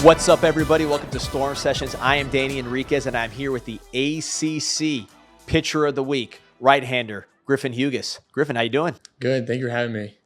What's up, everybody? Welcome to Storm Sessions. I am Danny Enriquez, and I'm here with the ACC Pitcher of the Week, right-hander, Griffin Hugus. Griffin, how you doing? Good. Thank you for having me.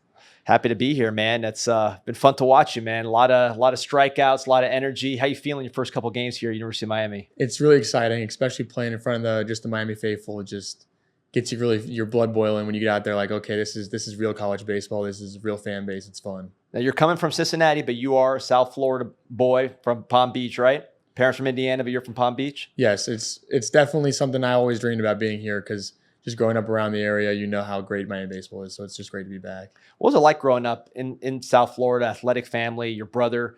Happy to be here, man. It's been fun to watch you, man. A lot of strikeouts, a lot of energy. How you feeling your first couple games here at University of Miami? It's really exciting, especially playing in front of the Miami faithful. It just gets you really your blood boiling when you get out there. Like, okay, this is real college baseball. This is real fan base. It's fun. Now, you're coming from Cincinnati, but you are a South Florida boy from Palm Beach, right? Parents from Indiana, but you're from Palm Beach? Yes, it's definitely something I always dreamed about being here because just growing up around the area, you know how great Miami baseball is. So it's just great to be back. What was it like growing up in South Florida, athletic family? Your brother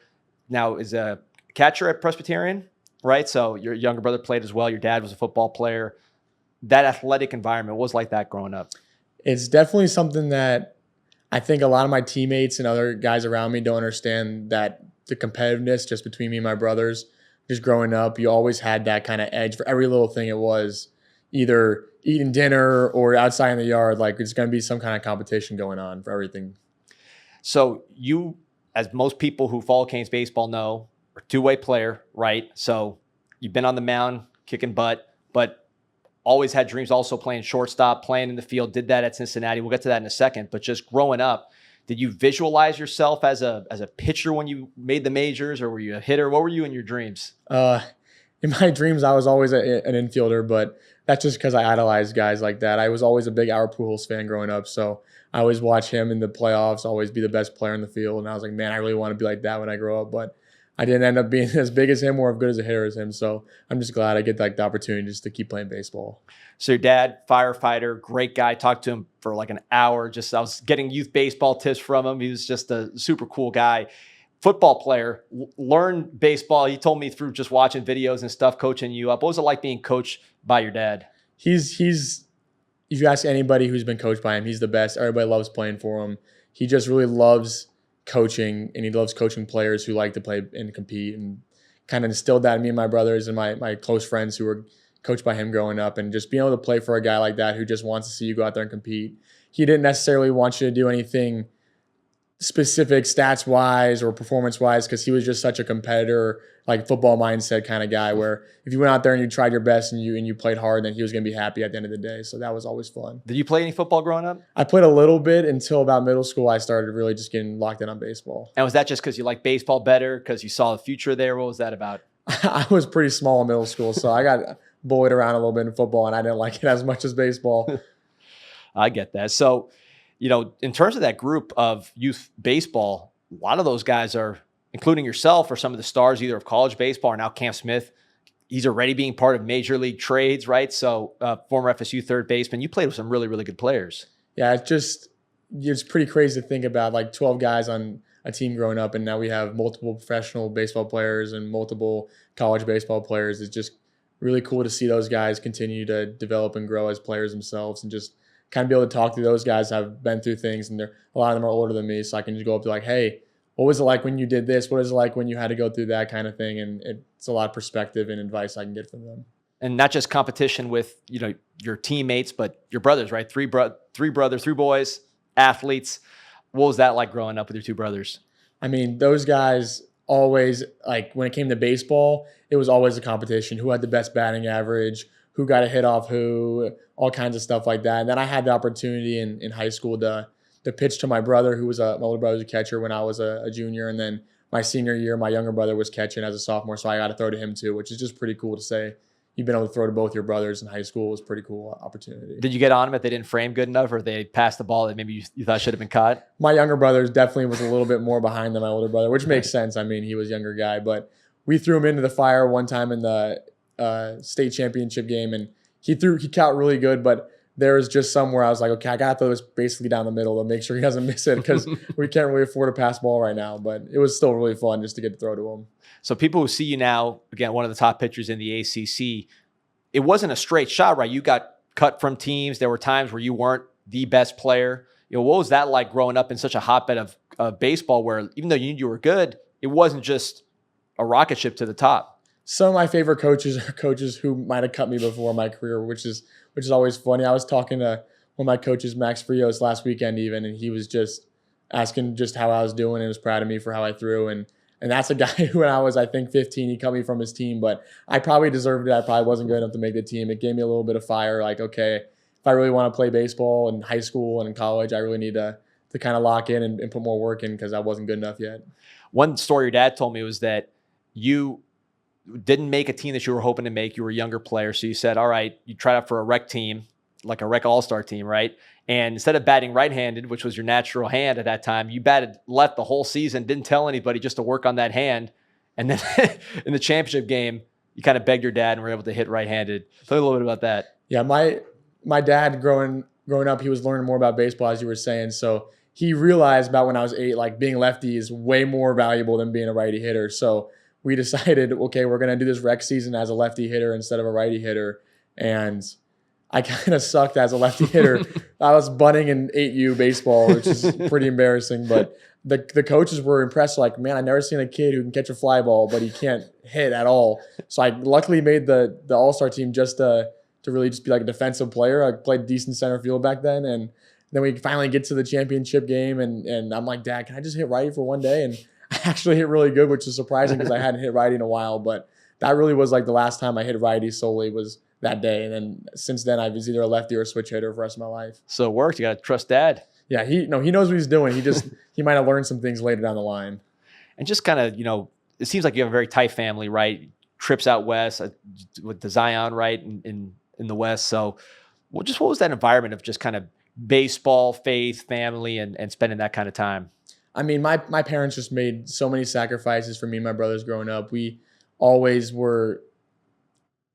now is a catcher at Presbyterian, right? So your younger brother played as well. Your dad was a football player. That athletic environment, what was like that growing up? It's definitely something that I think a lot of my teammates and other guys around me don't understand, that the competitiveness just between me and my brothers. Just growing up, you always had that kind of edge for every little thing. It was either eating dinner or outside in the yard. Like, it's going to be some kind of competition going on for everything. So you, as most people who follow Canes baseball know, are a two-way player, right? So you've been on the mound kicking butt, but always had dreams also playing shortstop, playing in the field, did that at Cincinnati. We'll get to that in a second. But just growing up, did you visualize yourself as a pitcher when you made the majors, or were you a hitter? What were you in your dreams? In my dreams, I was always an infielder, but that's just because I idolized guys like that. I was always a big Albert Pujols fan growing up, so I always watch him in the playoffs, always be the best player in the field. And I was like, man, I really want to be like that when I grow up. But I didn't end up being as big as him or as good as a hitter as him. So I'm just glad I get like the opportunity just to keep playing baseball. So your dad, firefighter, great guy. Talked to him for like an hour. I was getting youth baseball tips from him. He was just a super cool guy. Football player, learned baseball. He told me through just watching videos and stuff, coaching you up. What was it like being coached by your dad? He's if you ask anybody who's been coached by him, he's the best. Everybody loves playing for him. He just really loves coaching, and he loves coaching players who like to play and compete, and kind of instilled that in me and my brothers and my close friends who were coached by him growing up. And just being able to play for a guy like that who just wants to see you go out there and compete. He didn't necessarily want you to do anything specific stats wise or performance wise, because he was just such a competitor, like football mindset kind of guy, where if you went out there and you tried your best and you played hard, then he was going to be happy at the end of the day. So that was always fun. Did you play any football growing up? I played a little bit until about middle school. I started really just getting locked in on baseball. And was that just because you liked baseball better, because you saw the future there? What was that about? I was pretty small in middle school, so I got bullied around a little bit in football, and I didn't like it as much as baseball. I get that. So, in terms of that group of youth baseball, a lot of those guys are, including yourself, are some of the stars either of college baseball or now Cam Smith. He's already being part of major league trades, right? So former FSU third baseman. You played with some really, really good players. Yeah, it's pretty crazy to think about, like 12 guys on a team growing up, and now we have multiple professional baseball players and multiple college baseball players. It's just really cool to see those guys continue to develop and grow as players themselves, and just kind of be able to talk to those guys that have been through things, and a lot of them are older than me, so I can just go up to like, hey, what was it like when you did this? What is it like when you had to go through that kind of thing? And it's a lot of perspective and advice I can get from them. And not just competition with your teammates, but your brothers, right? Three boys, athletes. What was that like growing up with your two brothers? I mean, those guys always, like when it came to baseball, it was always a competition. Who had the best batting average? Who got a hit off who? All kinds of stuff like that. And then I had the opportunity in high school to pitch to my brother, who was my older brother was a catcher when I was a junior. And then my senior year, my younger brother was catching as a sophomore, so I got to throw to him too, which is just pretty cool to say. You've been able to throw to both your brothers in high school. It was a pretty cool opportunity. Did you get on them if they didn't frame good enough, or they passed the ball that maybe you thought should have been caught? My younger brother definitely was a little bit more behind than my older brother, which makes sense. I mean, he was a younger guy, but we threw him into the fire one time in the state championship game, and he caught really good, but there was just somewhere I was like, okay, I got to throw this basically down the middle to make sure he doesn't miss it, because we can't really afford a pass ball right now. But it was still really fun just to get to throw to him. So people who see you now, again, one of the top pitchers in the ACC, it wasn't a straight shot, right? You got cut from teams. There were times where you weren't the best player. What was that like growing up in such a hotbed of baseball, where even though you knew you were good, it wasn't just a rocket ship to the top? Some of my favorite coaches are coaches who might have cut me before my career, which is always funny. I was talking to one of my coaches, Max Frios, last weekend even, and he was just asking just how I was doing and was proud of me for how I threw. And And that's a guy who, when I was, I think, 15, he cut me from his team. But I probably deserved it. I probably wasn't good enough to make the team. It gave me a little bit of fire. Like, okay, if I really want to play baseball in high school and in college, I really need to kind of lock in and put more work in because I wasn't good enough yet. One story your dad told me was that you didn't make a team that you were hoping to make. You were a younger player. So you said, all right, you tried out for a rec team, like a rec all-star team, right? And instead of batting right-handed, which was your natural hand at that time, you batted left the whole season, didn't tell anybody just to work on that hand. And then in the championship game, you kind of begged your dad and were able to hit right-handed. Tell me a little bit about that. Yeah, my dad growing up, he was learning more about baseball, as you were saying. So he realized about when I was 8, like being lefty is way more valuable than being a righty hitter. So we decided, okay, we're going to do this rec season as a lefty hitter instead of a righty hitter. And I kind of sucked as a lefty hitter. I was bunting in 8U baseball, which is pretty embarrassing. But the coaches were impressed. Like, man, I've never seen a kid who can catch a fly ball, but he can't hit at all. So I luckily made the all-star team just to really just be like a defensive player. I played decent center field back then. And then we finally get to the championship game. And I'm like, Dad, can I just hit righty for one day? And I actually hit really good, which is surprising because I hadn't hit righty in a while. But that really was like the last time I hit righty solely was that day. And then since then, I was either a lefty or a switch hitter for the rest of my life. So it worked. You got to trust Dad. Yeah, he knows what he's doing. He might have learned some things later down the line. And just kind of, it seems like you have a very tight family, right? Trips out west with the Zion, right, in the West. So what was that environment of just kind of baseball, faith, family, and spending that kind of time? I mean, my parents just made so many sacrifices for me and my brothers growing up. We always were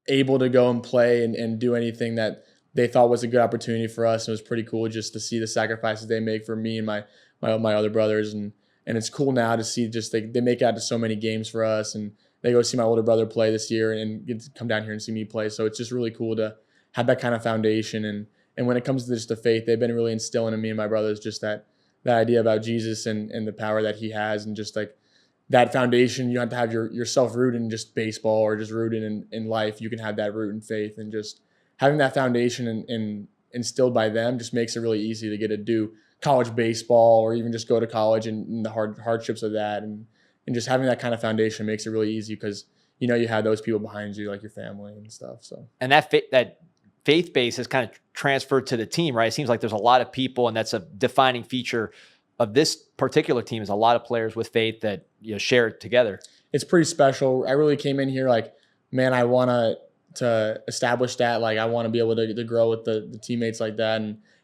able to go and play and do anything that they thought was a good opportunity for us. And it was pretty cool just to see the sacrifices they make for me and my other brothers. And it's cool now to see just they make it out to so many games for us. And they go see my older brother play this year and get to come down here and see me play. So it's just really cool to have that kind of foundation. And when it comes to just the faith, they've been really instilling in me and my brothers just that idea about Jesus and the power that he has, and just like that foundation. You don't have to have yourself rooted in just baseball or just rooted in life. You can have that root in faith, and just having that foundation and instilled by them just makes it really easy to get to do college baseball or even just go to college and the hardships of that. And just having that kind of foundation makes it really easy because you have those people behind you, like your family and stuff. So and that faith base has kind of transferred to the team, right? It seems like there's a lot of people, and that's a defining feature of this particular team, is a lot of players with faith that share it together. It's pretty special. I really came in here like, man, I want to establish that. Like, I want to be able to grow with the teammates like that.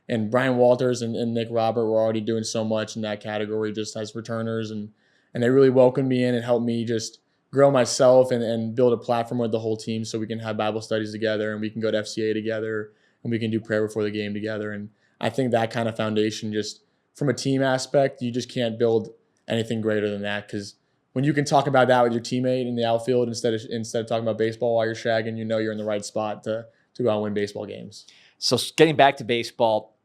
And Brian Walters and Nick Robert were already doing so much in that category just as returners, and they really welcomed me in and helped me just grow myself and build a platform with the whole team so we can have Bible studies together and we can go to FCA together and we can do prayer before the game together. And I think that kind of foundation, just from a team aspect, you just can't build anything greater than that, because when you can talk about that with your teammate in the outfield instead of talking about baseball while you're shagging, you're in the right spot to go out and win baseball games. So getting back to baseball,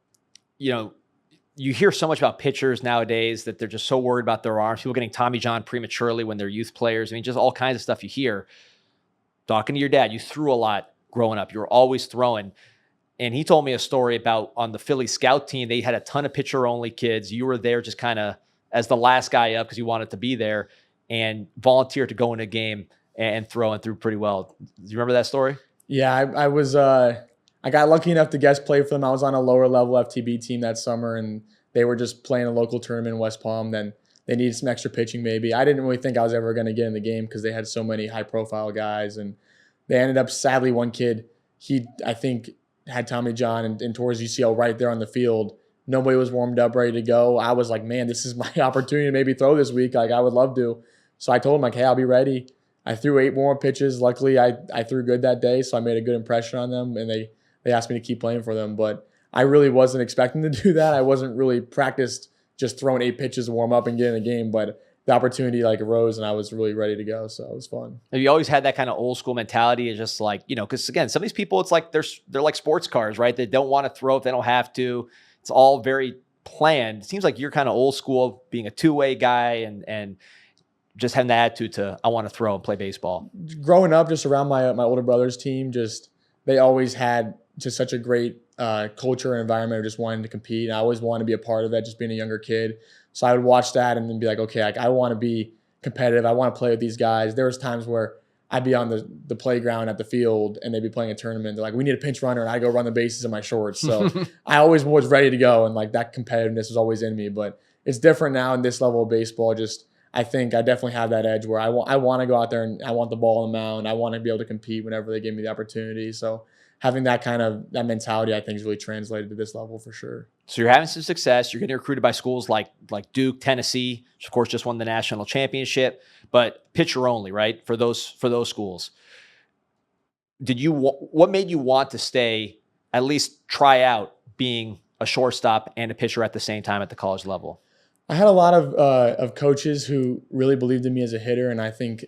you hear so much about pitchers nowadays that they're just so worried about their arms. People getting Tommy John prematurely when they're youth players. I mean, just all kinds of stuff you hear. Talking to your dad, you threw a lot growing up. You were always throwing. And he told me a story about on the Philly scout team, they had a ton of pitcher-only kids. You were there just kind of as the last guy up because you wanted to be there, and volunteered to go in a game and throw, and threw pretty well. Do you remember that story? Yeah, I was I got lucky enough to guest play for them. I was on a lower level FTB team that summer, and they were just playing a local tournament in West Palm. Then they needed some extra pitching maybe. I didn't really think I was ever going to get in the game because they had so many high-profile guys. And they ended up, sadly, one kid, I think, had Tommy John and towards UCL right there on the field. Nobody was warmed up, ready to go. I was like, man, this is my opportunity to maybe throw this week. Like, I would love to. So I told him, like, hey, I'll be ready. I threw 8 more pitches. Luckily, I threw good that day, so I made a good impression on them, and they asked me to keep playing for them. But I really wasn't expecting to do that. I wasn't really practiced just throwing 8 pitches to warm up and get in a game, but the opportunity arose, and I was really ready to go, so it was fun. Have you always had that kind of old school mentality? It's just like, because again, some of these people, it's like they're like sports cars, right? They don't want to throw if they don't have to. It's all very planned. It seems like you're kind of old school, being a two-way guy and just having the attitude to, I want to throw and play baseball. Growing up just around my older brother's team, they always had just such a great culture and environment of just wanting to compete. And I always wanted to be a part of that, just being a younger kid. So I would watch that and then be like, okay, I want to be competitive. I want to play with these guys. There was times where I'd be on the playground at the field and they'd be playing a tournament. They're like, we need a pinch runner. And I'd go run the bases in my shorts. So I always was ready to go. And like that competitiveness was always in me. But it's different now in this level of baseball. I think I definitely have that edge where I want to go out there and I want the ball on the mound. I want to be able to compete whenever they give me the opportunity. So having that mentality, I think, is really translated to this level for sure. So you're having some success. You're getting recruited by schools like Duke, Tennessee, which of course just won the national championship, but pitcher only, right? For those schools. What made you want to stay, at least try out being a shortstop and a pitcher at the same time at the college level? I had a lot of coaches who really believed in me as a hitter, and I think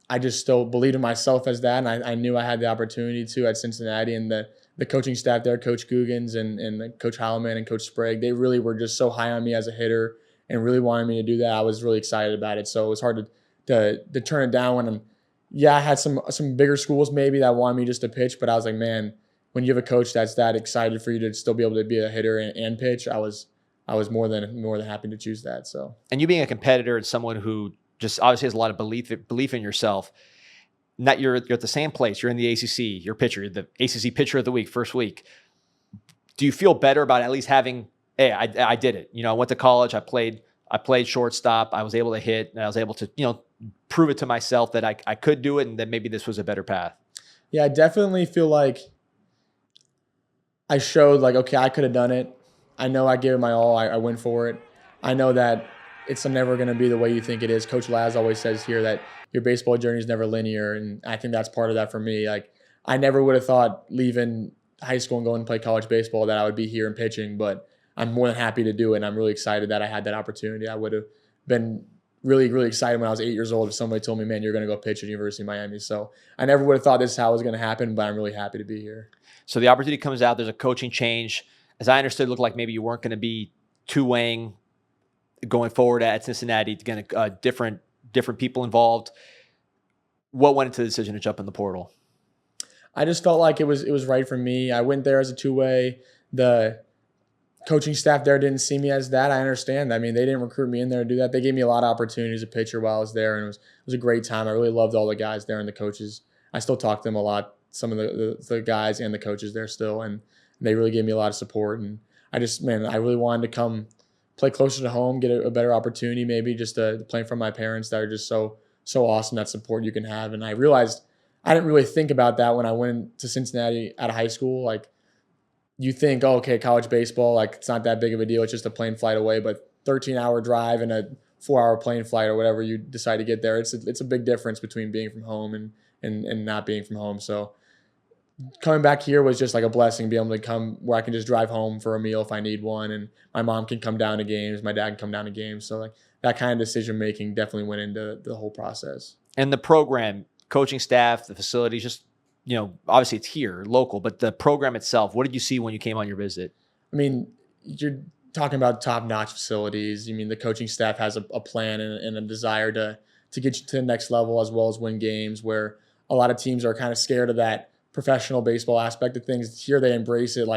I just still believed in myself as that, and I knew I had the opportunity to at Cincinnati, and the coaching staff there, Coach Hugus and Coach Heilman and Coach Sprague, they really were just so high on me as a hitter and really wanted me to do that. I was really excited about it, so it was hard to turn it down when I had some bigger schools maybe that wanted me just to pitch, but I was like, man, when you have a coach that's that excited for you to still be able to be a hitter and pitch, I was more than happy to choose that. So, and you being a competitor and someone who just obviously has a lot of belief in yourself. You're at the same place. You're in the ACC. You're pitcher, the ACC Pitcher of the Week, first week. Do you feel better about at least having? Hey, I did it. I went to college. I played shortstop. I was able to hit, and I was able to prove it to myself that I could do it, and that maybe this was a better path. Yeah, I definitely feel like I showed okay, I could have done it. I know I gave it my all. I went for it. I know that it's never going to be the way you think it is. Coach Laz always says here that your baseball journey is never linear, and I think that's part of that for me. I never would have thought leaving high school and going to play college baseball that I would be here and pitching, but I'm more than happy to do it, and I'm really excited that I had that opportunity. I would have been really, really excited when I was 8 years old if somebody told me, man, you're going to go pitch at University of Miami. So I never would have thought this is how it was going to happen, but I'm really happy to be here. So the opportunity comes out. There's a coaching change. As I understood, it looked like maybe you weren't going to be two-weighing going forward at Cincinnati, again, different people involved. What went into the decision to jump in the portal? I just felt like it was right for me. I went there as a two-way. The coaching staff there didn't see me as that. I understand. I mean, they didn't recruit me in there to do that. They gave me a lot of opportunities as a pitcher while I was there, and it was a great time. I really loved all the guys there and the coaches. I still talk to them a lot, some of the guys and the coaches there still, and they really gave me a lot of support. And I really wanted to come play closer to home, get a better opportunity, maybe just to play from my parents that are just so awesome, that support you can have. And I realized I didn't really think about that when I went to Cincinnati out of high school. You think, oh, okay, college baseball, it's not that big of a deal. It's just a plane flight away, but 13-hour drive and a 4-hour plane flight or whatever you decide to get there, it's a big difference between being from home and not being from home. So coming back here was just a blessing, being able to come where I can just drive home for a meal if I need one, and my mom can come down to games, my dad can come down to games. So that kind of decision making definitely went into the whole process. And the program, coaching staff, the facilities, just obviously it's here, local, but the program itself, what did you see when you came on your visit? I mean, you're talking about top-notch facilities. I mean, the coaching staff has a plan and a desire to get you to the next level as well as win games, where a lot of teams are kind of scared of that professional baseball aspect of things. Here they embrace it.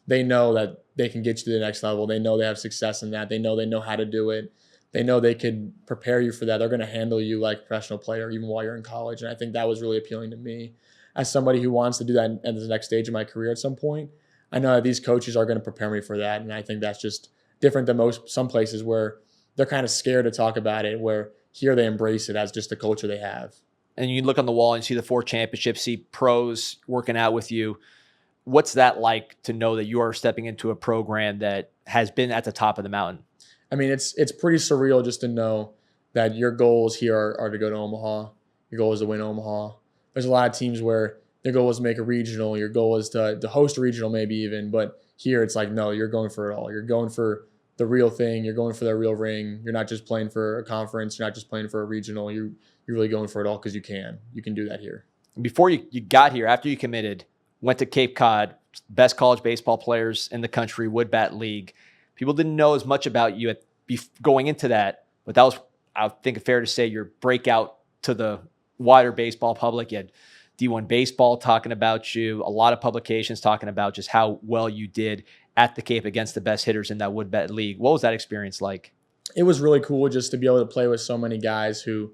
They know that they can get you to the next level. They know they have success in that. They know how to do it. They know they could prepare you for that. They're going to handle you like a professional player even while you're in college. And I think that was really appealing to me as somebody who wants to do that at the next stage of my career at some point. I know that these coaches are going to prepare me for that. And I think that's just different than some places where they're kind of scared to talk about it, where here they embrace it as just the culture they have. And you look on the wall and see the 4 championships, see pros working out with you. What's that like to know that you are stepping into a program that has been at the top of the mountain? I mean, it's pretty surreal just to know that your goals here are to go to Omaha. Your goal is to win Omaha. There's a lot of teams where their goal is to make a regional. Your goal is to host a regional maybe even. But here it's no, you're going for it all. You're going for the real thing. You're going for the real ring. You're not just playing for a conference. You're not just playing for a regional. You're really going for it all because you can. You can do that here. Before you got here, after you committed, went to Cape Cod, best college baseball players in the country, Wood Bat League. People didn't know as much about you going into that, but that was, I think, fair to say, your breakout to the wider baseball public. You had D1 Baseball talking about you, a lot of publications talking about just how well you did at the Cape against the best hitters in that Wood Bat League. What was that experience like? it was really cool just to be able to play with so many guys who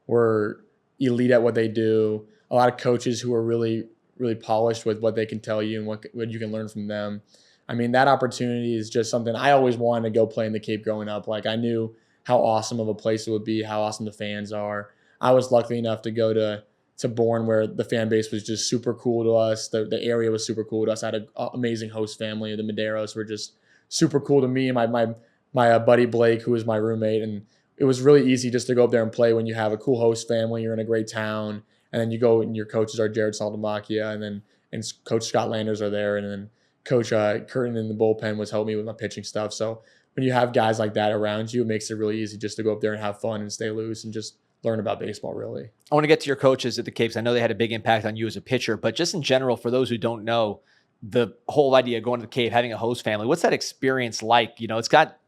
were elite at what they do. A lot of coaches who are really, really polished with what they can tell you and what you can learn from them. I mean, that opportunity is just something I always wanted to go play in the Cape growing up. Like, I knew how awesome of a place it would be, how awesome the fans are. I was lucky enough to go to Bourne, where the fan base was just super cool to us. The area was super cool to us. I had an amazing host family. The Medeiros were just super cool to me and my buddy Blake, who was my roommate. And it was really easy just to go up there and play when you have a cool host family, you're in a great town, and then you go and your coaches are Jared Saltamacchia, and Coach Scott Landers are there, and then Coach Curtin in the bullpen was helping me with my pitching stuff. So when you have guys like that around you, it makes it really easy just to go up there and have fun and stay loose and just learn about baseball, really. I want to get to your coaches at the Capes. I know they had a big impact on you as a pitcher, but just in general, for those who don't know, the whole idea of going to the Cape, having a host family, what's that experience like? You know, it's got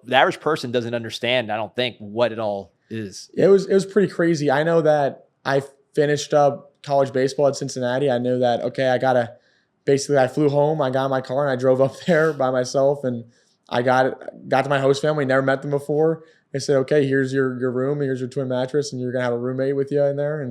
the average person doesn't understand, I don't think, what it all is. It was pretty crazy. I know that I finished up college baseball at Cincinnati. I knew that, okay, I flew home, I got in my car, and I drove up there by myself, and I got to my host family, never met them before. They said, okay, here's your room, here's your twin mattress, and you're going to have a roommate with you in there.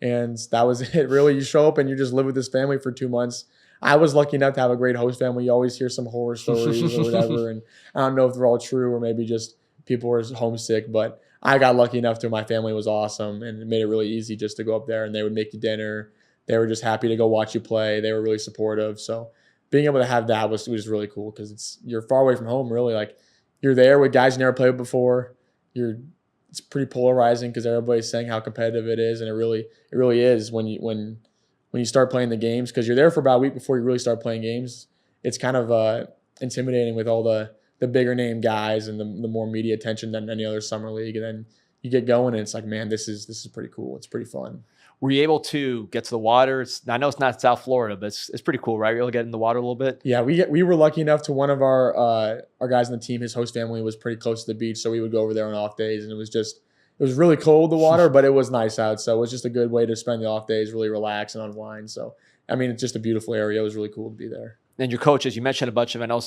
And that was it, really. You show up and you just live with this family for 2 months. I was lucky enough to have a great host family. You always hear some horror stories or whatever, and I don't know if they're all true or maybe just people were homesick, but I got lucky enough to. My family was awesome, and it made it really easy just to go up there, and they would make you dinner. They were just happy to go watch you play. They were really supportive. So being able to have that was really cool, because you're far away from home, really. Like, you're there with guys you never played with before. It's pretty polarizing because everybody's saying how competitive it is, and it really is when you start playing the games, because you're there for about a week before you really start playing games. It's kind of intimidating with all the bigger name guys and the more media attention than any other summer league, and then you get going and it's like, man, this is pretty cool. It's pretty fun. Were you able to get to the water? I know it's not South Florida, but it's pretty cool, right? You're able to get in the water a little bit? Yeah, we were lucky enough to one of our guys on the team, his host family was pretty close to the beach, so we would go over there on off days, and it was really cold, the water, but it was nice out, so it was just a good way to spend the off days, really relax and unwind. So, I mean, it's just a beautiful area. It was really cool to be there. And your coaches, you mentioned a bunch of, I know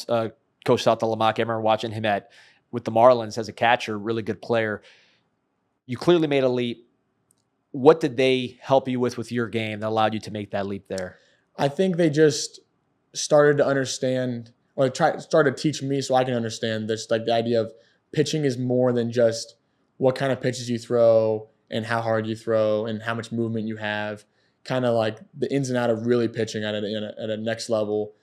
Coach Saltamacchia, I remember watching him with the Marlins as a catcher, really good player. You clearly made a leap. What did they help you with your game that allowed you to make that leap there? I think they just started to understand, or started to teach me so I can understand this, like the idea of pitching is more than just what kind of pitches you throw and how hard you throw and how much movement you have, kind of like the ins and out of really pitching at a next level.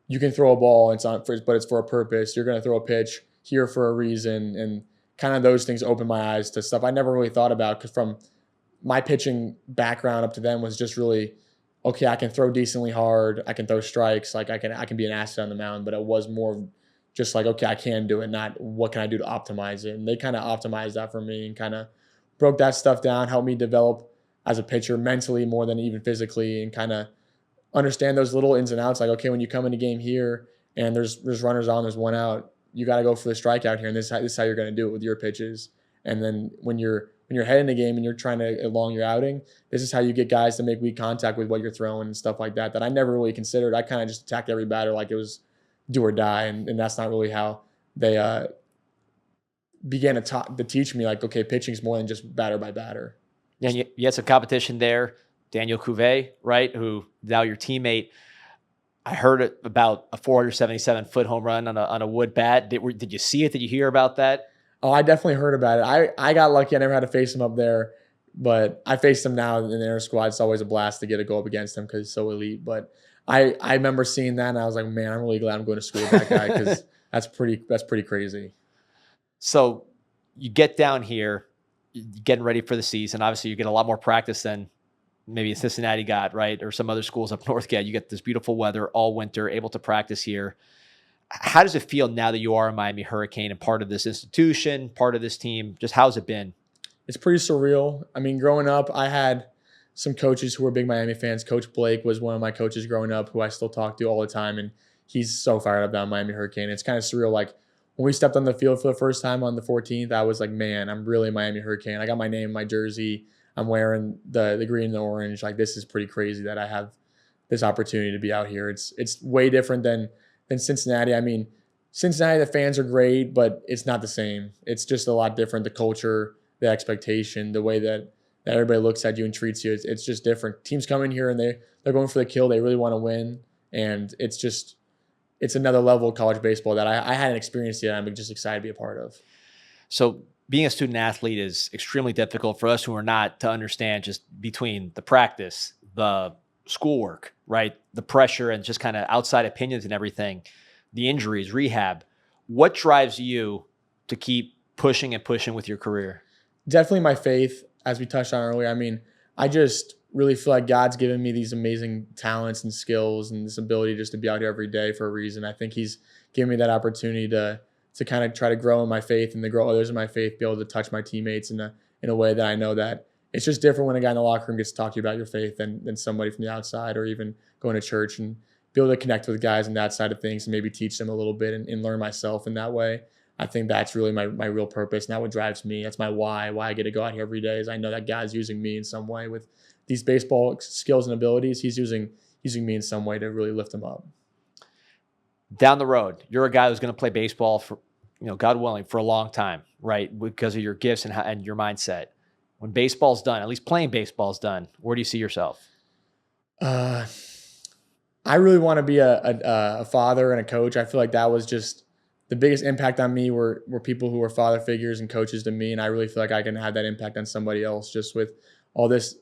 You can throw a ball, but it's for a purpose. You're going to throw a pitch here for a reason, and kind of those things opened my eyes to stuff I never really thought about, because from my pitching background up to then was just really, okay, I can throw decently hard, I can throw strikes, like I can be an asset on the mound, but it was more just like, okay, I can do it, not what can I do to optimize it. And they kind of optimized that for me and kind of broke that stuff down, helped me develop as a pitcher mentally more than even physically, and kind of understand those little ins and outs. Like, okay, when you come in a game here and there's runners on, there's one out, you got to go for the strikeout here, and this is how you're going to do it with your pitches. And then when you're heading the game and you're trying to elong your outing, this is how you get guys to make weak contact with what you're throwing and stuff like that I never really considered. I kind of just attacked every batter like it was do or die, and that's not really how they began to teach me, like, okay, pitching's more than just batter by batter. Yeah, you had some competition there. Daniel Cuvée, right, who now your teammate. I heard about a 477-foot home run on a wood bat. Did you see it? Did you hear about that? Oh, I definitely heard about it. I got lucky. I never had to face him up there, but I faced him now in the inter squad. It's always a blast to go up against him because he's so elite. But I remember seeing that, and I was like, man, I'm really glad I'm going to school with that guy, because that's pretty crazy. So you get down here, you're getting ready for the season. Obviously, you get a lot more practice than maybe Cincinnati got, right, or some other schools up north get. You get this beautiful weather all winter, able to practice here. How does it feel now that you are a Miami Hurricane and part of this institution, part of this team? Just how's it been? It's pretty surreal. I mean, growing up, I had some coaches who were big Miami fans. Coach Blake was one of my coaches growing up who I still talk to all the time, and he's so fired up about Miami Hurricane. It's kind of surreal. Like, when we stepped on the field for the first time on the 14th, I was like, man, I'm really a Miami Hurricane. I got my name in my jersey. I'm wearing the green and the orange. Like, this is pretty crazy that I have this opportunity to be out here. It's way different than Cincinnati. I mean, Cincinnati, the fans are great, but it's not the same. It's just a lot different. The culture, the expectation, the way that everybody looks at you and treats you, it's just different. Teams come in here and they're going for the kill. They really want to win. And it's another level of college baseball that I hadn't experienced yet. I'm just excited to be a part of. So being a student athlete is extremely difficult for us who are not to understand just between the practice, the schoolwork, right? The pressure and just kind of outside opinions and everything, the injuries, rehab. What drives you to keep pushing and pushing with your career? Definitely my faith, as we touched on earlier. I mean, I just really feel like God's given me these amazing talents and skills and this ability just to be out here every day for a reason. I think he's given me that opportunity to kind of try to grow in my faith and to grow others in my faith, be able to touch my teammates in a way that I know that it's just different when a guy in the locker room gets to talk to you about your faith than somebody from the outside, or even going to church and be able to connect with guys on that side of things and maybe teach them a little bit and learn myself in that way. I think that's really my real purpose, and that what drives me. That's my why I get to go out here every day, is I know that God's using me in some way with these baseball skills and abilities. He's using me in some way to really lift them up. Down the road, you're a guy who's going to play baseball for, God willing, for a long time, right? Because of your gifts and your mindset. When baseball's done, at least playing baseball's done, where do you see yourself? I really want to be a father and a coach. I feel like that was just the biggest impact on me were people who were father figures and coaches to me. And I really feel like I can have that impact on somebody else just with all this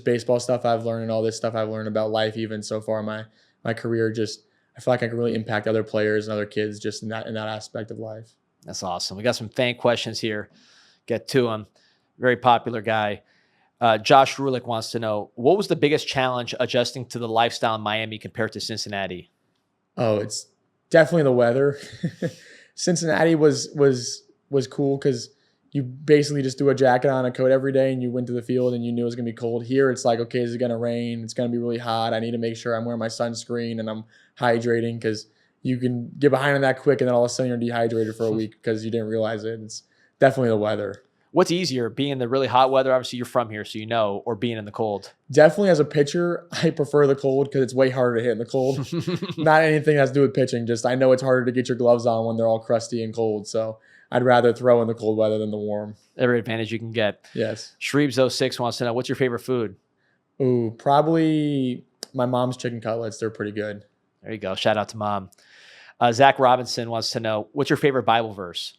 baseball stuff I've learned and all this stuff I've learned about life, even so far in my career. Just, I feel like I can really impact other players and other kids just in that aspect of life. That's awesome. We got some fan questions here. Get to them. Very popular guy. Josh Rulick wants to know, what was the biggest challenge adjusting to the lifestyle in Miami compared to Cincinnati? Oh, it's definitely the weather. Cincinnati was cool because you basically just threw a jacket on, a coat every day, and you went to the field and you knew it was going to be cold. Here, it's like, okay, is it going to rain? It's going to be really hot. I need to make sure I'm wearing my sunscreen and I'm hydrating, because you can get behind on that quick and then all of a sudden you're dehydrated for a week because you didn't realize it. It's definitely the weather. What's easier, being in the really hot weather? Obviously, you're from here, so you know, or being in the cold? Definitely as a pitcher, I prefer the cold because it's way harder to hit in the cold. Not anything that has to do with pitching. Just I know it's harder to get your gloves on when they're all crusty and cold. So I'd rather throw in the cold weather than the warm. Every advantage you can get. Yes. Shreebs06 wants to know, what's your favorite food? Ooh, probably my mom's chicken cutlets. They're pretty good. There you go. Shout out to mom. Zach Robinson wants to know, what's your favorite Bible verse?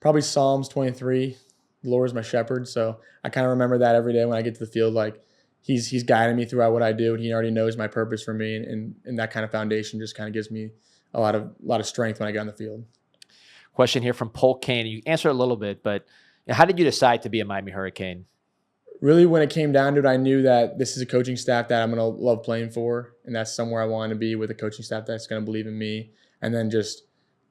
Probably Psalms 23. The Lord is my shepherd. So I kind of remember that every day when I get to the field. Like he's guiding me throughout what I do, and he already knows my purpose for me. And that kind of foundation just kind of gives me a lot of strength when I get on the field. Question here from Polk Kane. You answered a little bit, but how did you decide to be a Miami Hurricane? Really, when it came down to it, I knew that this is a coaching staff that I'm going to love playing for, and that's somewhere I want to be, with a coaching staff that's going to believe in me. And then just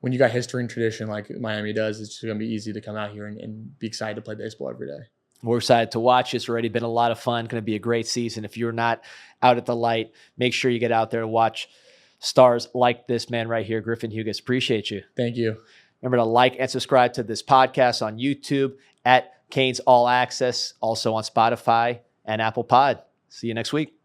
when you got history and tradition like Miami does, it's just going to be easy to come out here and be excited to play baseball every day. We're excited to watch. It's already been a lot of fun. Going to be a great season. If you're not out at the light, make sure you get out there and watch stars like this man right here, Griffin Hugus. Appreciate you. Thank you. Remember to like and subscribe to this podcast on YouTube at Canes All Access, also on Spotify and Apple Pod. See you next week.